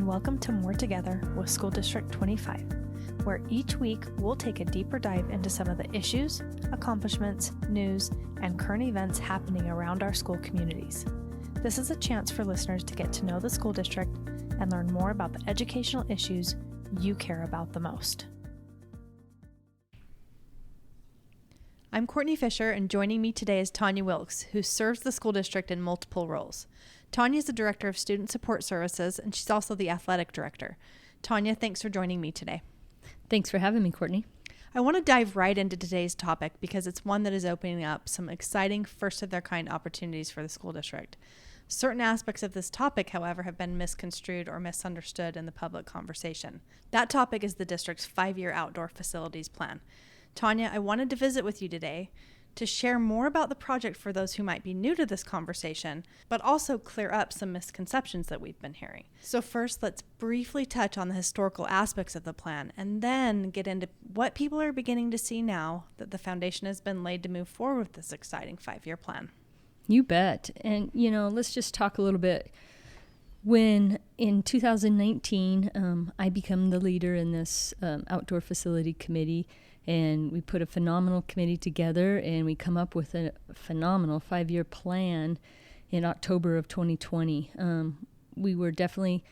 welcome to More Together with School District 25, where each week we'll take a deeper dive into some of the issues, accomplishments, news, and current events happening around our school communities. This is a chance for listeners to get to know the school district and learn more about the educational issues you care about the most. I'm Courtney Fisher, and joining me today is Tonya Wilkes, who serves the school district in multiple roles. Tonya is the Director of Student Support Services, and she's also the Athletic Director. Tonya, thanks for joining me today. Thanks for having me, Courtney. I want to dive right into today's topic because it's one that is opening up some exciting first-of-their-kind opportunities for the school district. Certain aspects of this topic, however, have been misconstrued or misunderstood in the public conversation. That topic is the district's 5-year outdoor facilities plan. Tonya, I wanted to visit with you today to share more about the project for those who might be new to this conversation, but also clear up some misconceptions that we've been hearing. So first, let's briefly touch on the historical aspects of the plan and then get into what people are beginning to see now that the foundation has been laid to move forward with this exciting 5-year plan. You bet. And, let's just talk a little bit. When in 2019, I become the leader in this outdoor facility committee, and we put a phenomenal committee together, and we come up with a phenomenal 5-year plan in October of 2020. We were definitely,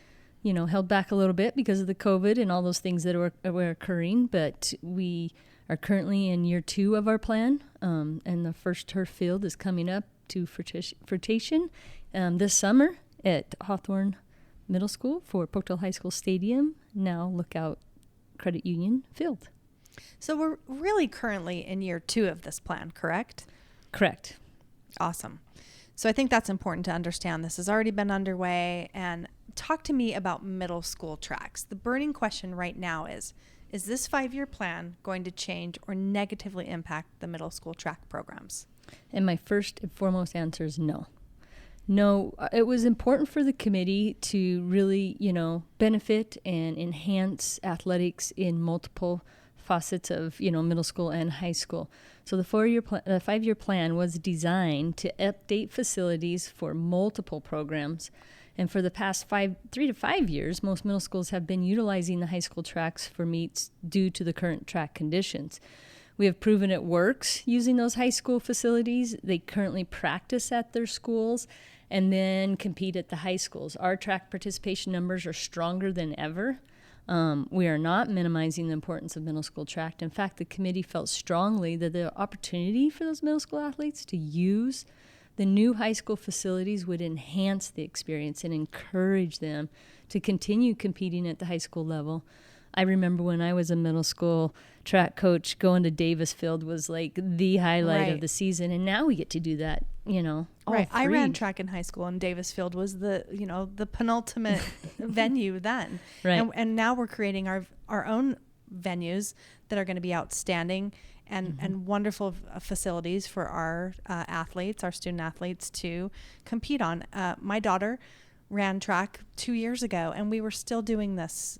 held back a little bit because of the COVID and all those things that were occurring, but we are currently in year 2 of our plan, and the first turf field is coming up to fruition this summer at Hawthorne Middle School for Pocatello High School Stadium, now Lookout Credit Union Field. So we're really currently in year 2 of this plan, correct? Correct. Awesome. So I think that's important to understand. This has already been underway. And talk to me about middle school tracks. The burning question right now is this 5-year plan going to change or negatively impact the middle school track programs? And my first and foremost answer is no. No, it was important for the committee to really, benefit and enhance athletics in multiple facets of, middle school and high school. So the 5-year plan was designed to update facilities for multiple programs. And for the past 3 to 5 years, most middle schools have been utilizing the high school tracks for meets due to the current track conditions. We have proven it works using those high school facilities. They currently practice at their schools and then compete at the high schools. Our track participation numbers are stronger than ever. We are not minimizing the importance of middle school track. In fact, the committee felt strongly that the opportunity for those middle school athletes to use the new high school facilities would enhance the experience and encourage them to continue competing at the high school level. I remember when I was a middle school track coach, going to Davis Field was like the highlight of the season. And now we get to do that, Right. I ran track in high school, and Davis Field was the penultimate venue then. Right. And now we're creating our own venues that are going to be outstanding and wonderful facilities for our athletes, our student athletes to compete on. My daughter ran track 2 years ago, and we were still doing this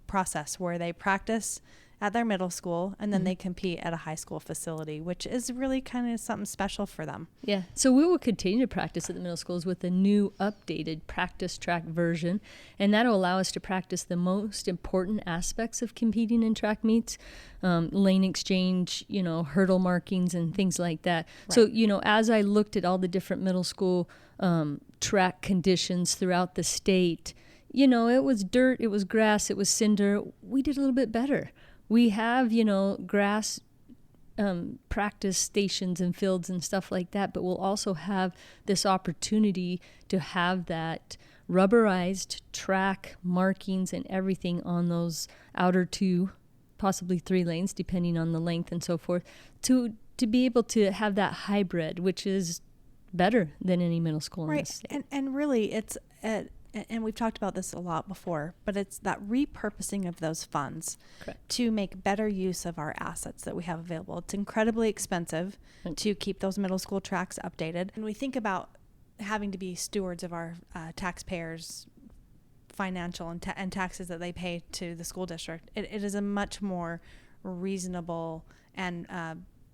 process where they practice at their middle school and then they compete at a high school facility, which is really kind of something special for them. Yeah, so we will continue to practice at the middle schools with a new updated practice track version, and that'll allow us to practice the most important aspects of competing in track meets, lane exchange, hurdle markings and things like that. Right. So, as I looked at all the different middle school track conditions throughout the state, it was dirt, it was grass, it was cinder. We did a little bit better. We have, grass practice stations and fields and stuff like that, but we'll also have this opportunity to have that rubberized track markings and everything on those outer 2, possibly 3 lanes, depending on the length and so forth, to be able to have that hybrid, which is better than any middle school in this state. And really, it's and we've talked about this a lot before, but it's that repurposing of those funds to make better use of our assets that we have available. It's incredibly expensive to keep those middle school tracks updated. And we think about having to be stewards of our taxpayers' financial and taxes that they pay to the school district. It is a much more reasonable and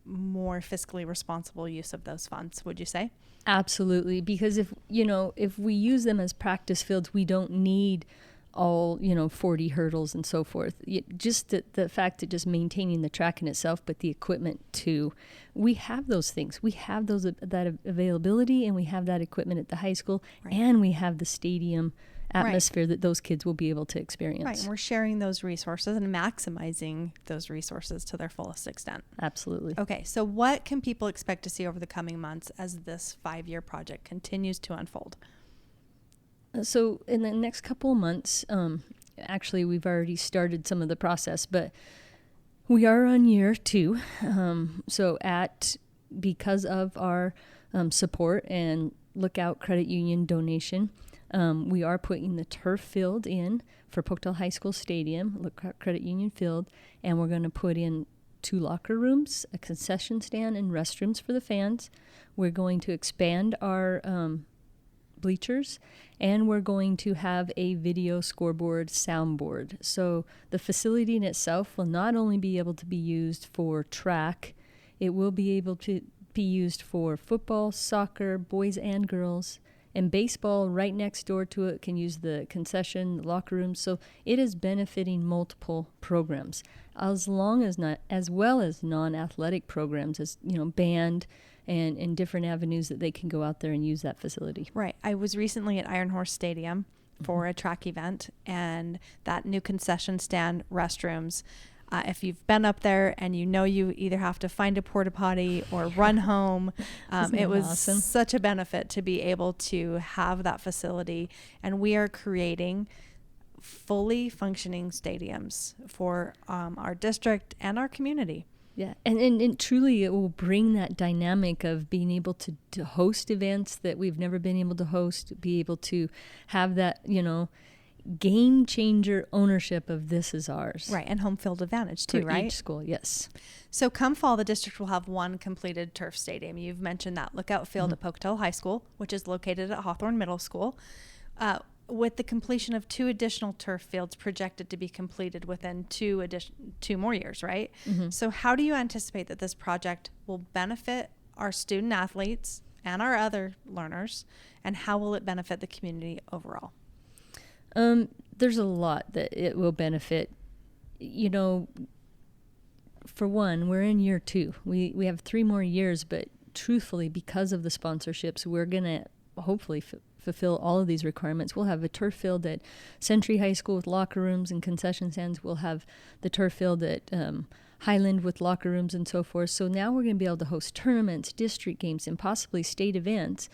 more fiscally responsible use of those funds, would you say? Absolutely, because if we use them as practice fields, we don't need all, 40 hurdles and so forth. Just the fact that just maintaining the track in itself, but the equipment too. We have those things. We have that availability, and we have that equipment at the high school, right. And we have the stadium atmosphere, right, that those kids will be able to experience. Right, and we're sharing those resources and maximizing those resources to their fullest extent. Absolutely. Okay, so what can people expect to see over the coming months as this 5-year project continues to unfold? So in the next couple of months, actually we've already started some of the process, but we are on year 2. Because of our support and Lookout Credit Union donation, we are putting the turf field in for Pocatello High School Stadium, Lookout Credit Union Field, and we're going to put in 2 locker rooms, a concession stand, and restrooms for the fans. We're going to expand our bleachers, and we're going to have a video scoreboard soundboard. So the facility in itself will not only be able to be used for track, it will be able to be used for football, soccer, boys and girls, and baseball right next door to it can use the concession, the locker room. So it is benefiting multiple programs, as well as non-athletic programs, as band and different avenues that they can go out there and use that facility. Right. I was recently at Iron Horse Stadium for a track event, and that new concession stand, restrooms. If you've been up there and you either have to find a porta potty or run home, it was awesome. Such a benefit to be able to have that facility. And we are creating fully functioning stadiums for our district and our community. Yeah, and truly it will bring that dynamic of being able to host events that we've never been able to host, be able to have that, game changer ownership of this is ours. Right, and home field advantage too, for right? each school, yes. So come fall, the district will have 1 completed turf stadium. You've mentioned that Lookout Field at Pocatello High School, which is located at Hawthorne Middle School, with the completion of 2 additional turf fields projected to be completed within 2 more years, right? Mm-hmm. So how do you anticipate that this project will benefit our student athletes and our other learners, and how will it benefit the community overall? There's a lot that it will benefit. For one, we're in year 2. We have 3 more years, but truthfully, because of the sponsorships, we're going to hopefully fulfill all of these requirements. We'll have a turf field at Century High School with locker rooms and concession stands. We'll have the turf field at Highland with locker rooms and so forth. So now we're going to be able to host tournaments, district games, and possibly state events.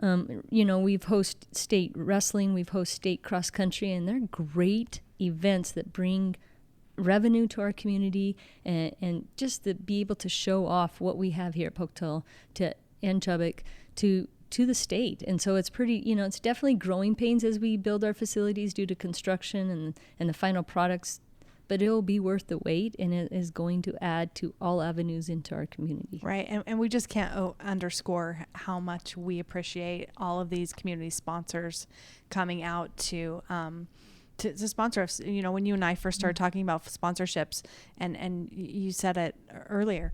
We've hosted state wrestling, we've hosted state cross country, and they're great events that bring revenue to our community and just to be able to show off what we have here at Pocatello and Chubbuck to the state. And so it's pretty, it's definitely growing pains as we build our facilities due to construction and the final products, but it'll be worth the wait, and it is going to add to all avenues into our community. Right, and we just can't underscore how much we appreciate all of these community sponsors coming out to sponsor us. When you and I first started talking about sponsorships, and you said it earlier,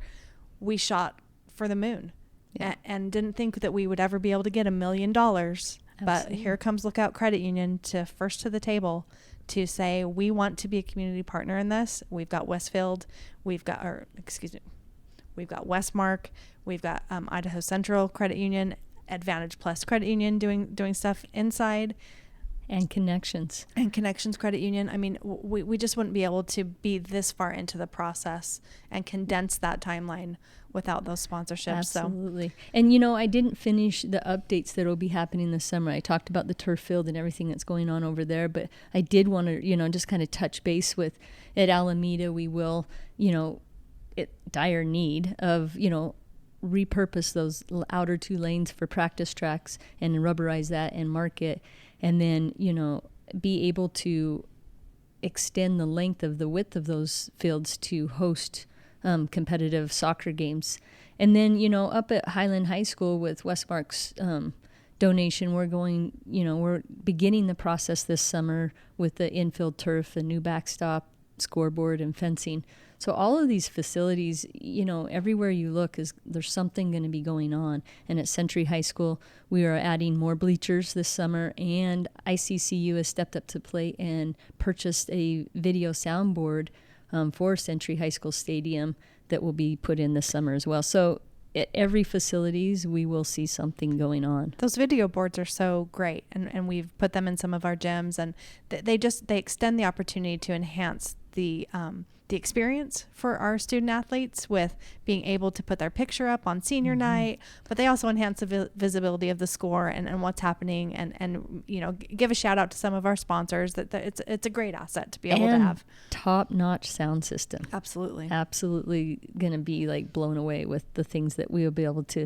we shot for the moon. Yeah. And didn't think that we would ever be able to get $1 million. Absolutely. But here comes Lookout Credit Union to the table to say we want to be a community partner in this. We've got Westfield, we've got Westmark, we've got Idaho Central Credit Union, Advantage Plus Credit Union doing stuff inside. And Connections Credit Union. I mean, we just wouldn't be able to be this far into the process and condense that timeline without those sponsorships. Absolutely. So. And, I didn't finish the updates that will be happening this summer. I talked about the turf field and everything that's going on over there, but I did want to, just kind of touch base with at Alameda. We will, dire need of, repurpose those outer 2 lanes for practice tracks and rubberize that and mark it. And then, be able to extend the width of those fields to host competitive soccer games. And then, up at Highland High School with Westmark's donation, we're beginning the process this summer with the infield turf, the new backstop, scoreboard and fencing. So all of these facilities, everywhere you look, there's something going to be going on. And at Century High School, we are adding more bleachers this summer, and ICCU has stepped up to the plate and purchased a video soundboard for Century High School Stadium that will be put in this summer as well. So at every facilities, we will see something going on. Those video boards are so great, and we've put them in some of our gyms, and they extend the opportunity to enhance the experience for our student athletes with being able to put their picture up on senior night, but they also enhance the visibility of the score and what's happening, and give a shout out to some of our sponsors that it's a great asset to be able to have. Top-notch sound system. Absolutely going to be like blown away with the things that we will be able to,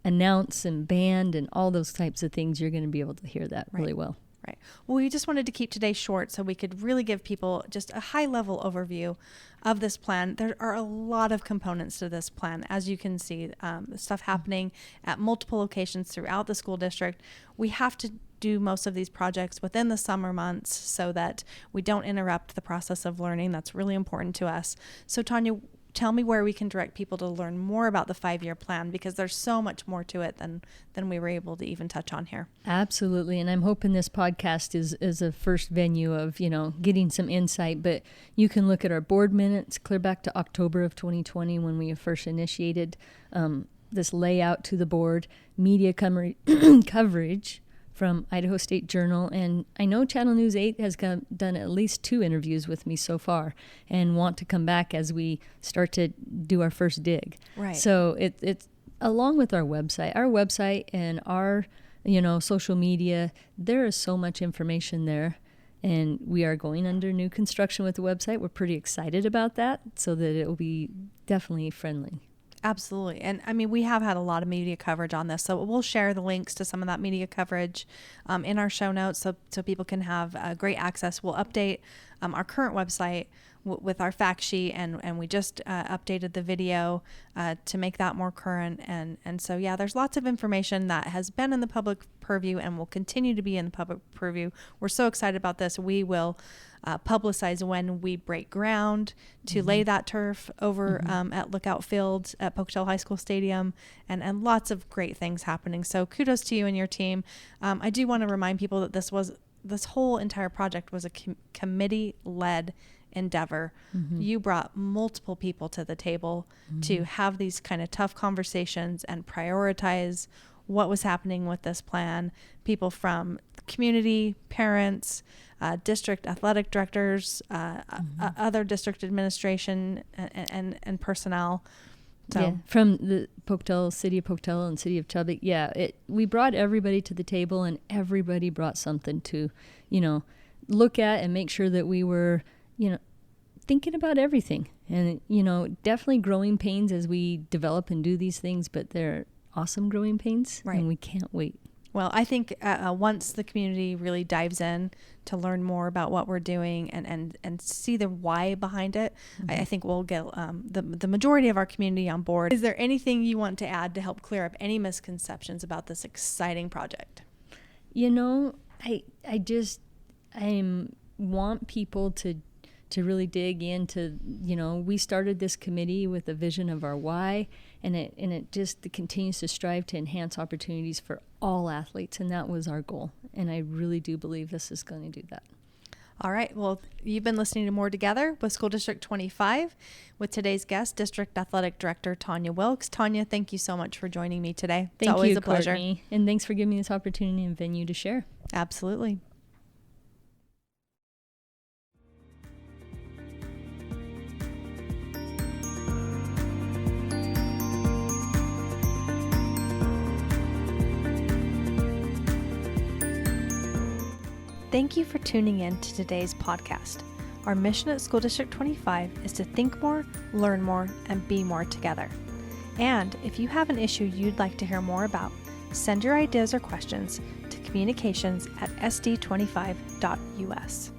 announce and band and all those types of things. You're going to be able to hear that really well. Right. Well, we just wanted to keep today short so we could really give people just a high-level overview of this plan. There are a lot of components to this plan. As you can see, stuff happening at multiple locations throughout the school district. We have to do most of these projects within the summer months so that we don't interrupt the process of learning. That's really important to us. So, Tanya, tell me where we can direct people to learn more about the 5-year plan, because there's so much more to it than we were able to even touch on here. Absolutely. And I'm hoping this podcast is a first venue of, getting some insight. But you can look at our board minutes clear back to October of 2020 when we first initiated this layout to the board, media coverage from Idaho State Journal, and I know Channel News 8 has done at least 2 interviews with me so far and want to come back as we start to do our first dig. Right. So it's along with our website and our social media, there is so much information there, and we are going under new construction with the website. We're pretty excited about that, so that it will be definitely friendly. Absolutely. And I mean, we have had a lot of media coverage on this, so we'll share the links to some of that media coverage in our show notes so people can have great access. We'll update our current website with our fact sheet, and we just updated the video to make that more current. And so, yeah, there's lots of information that has been in the public purview and will continue to be in the public purview. We're so excited about this. We will publicize when we break ground to lay that turf over at Lookout Field at Pocatello High School Stadium, and lots of great things happening. So kudos to you and your team. I do want to remind people that this whole entire project was a committee-led endeavor. You brought multiple people to the table to have these kind of tough conversations and prioritize what was happening with this plan. People from community, parents, district athletic directors, other district administration and personnel. So from the city of Pocatello and city of Chubbuck. We brought everybody to the table, and everybody brought something to, look at and make sure that we were, thinking about everything. And, definitely growing pains as we develop and do these things, but they're awesome growing pains, and we can't wait. Well, I think once the community really dives in to learn more about what we're doing and see the why behind it, I think we'll get the majority of our community on board. Is there anything you want to add to help clear up any misconceptions about this exciting project? I want people to really dig into, we started this committee with a vision of our why, and it just continues to strive to enhance opportunities for all athletes, and that was our goal. And I really do believe this is going to do that. All right. Well, you've been listening to More Together with School District 25 with today's guest, District Athletic Director Tonya Wilkes. Tonya, thank you so much for joining me today. It's always a pleasure. Courtney, and thanks for giving me this opportunity and venue to share. Absolutely. Thank you for tuning in to today's podcast. Our mission at School District 25 is to think more, learn more, and be more together. And if you have an issue you'd like to hear more about, send your ideas or questions to communications@sd25.us.